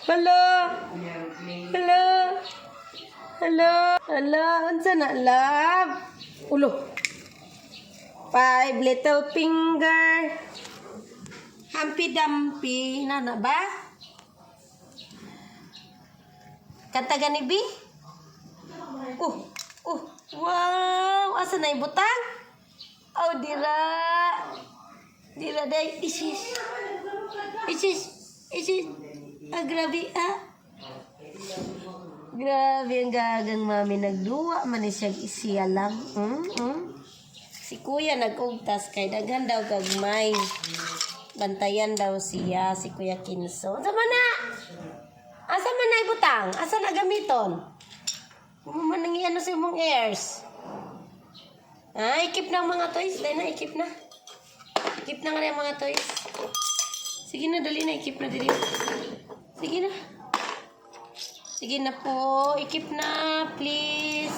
Hello. Hello. Hello. Hello. Unsa na, love? Ulo. 5 little finger. Humpy Dumpy. Nana ba? Kanta gani, Bi? Wow. Asa na ibutang? Oh, dira. Dira, day. Isis. Grabe, Grabe ang gagang mami. Nagduwa man siya isiya lang. Si kuya nag-ugtas kay daghan daw gagmay. Bantayan daw siya, si Kuya Kinso. Asa man na? Asa man na ibutang? Asa na gamiton? Manangiyan na sa mong airs. Ikip na ang mga toys. Dahil na, ikip na. Ikip na nga na ang mga toys. Sige na, dali na. Ikip na, dali. Sige na. Sige na po. Ikip na, please.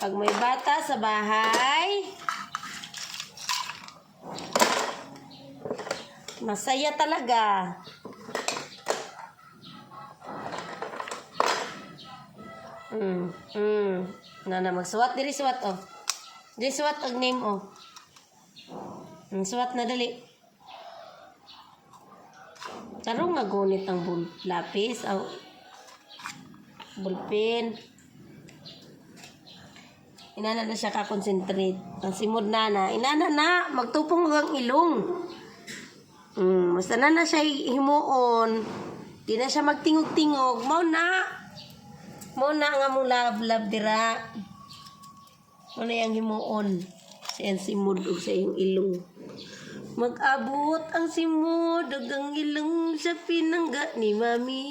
Pag may bata sa bahay, masaya talaga. Nana, magsuwat. Diri suwat, oh. Diri suwat ang name, oh. Suwat na, dali. Tarong nga gunit ang lapis, oh. Bulpin. Inana na siya ka-concentrate. Ang simod na. Inana na. Magtupong ang ilong. Basta na siya himuon. Di na siya magtingog-tingog. Mau na nga mong love dira. Mau na yung himuon. Sa simod o sa iyong ilong. Mag-abot ang simod. Dagang ilong sa pinangga ni mami.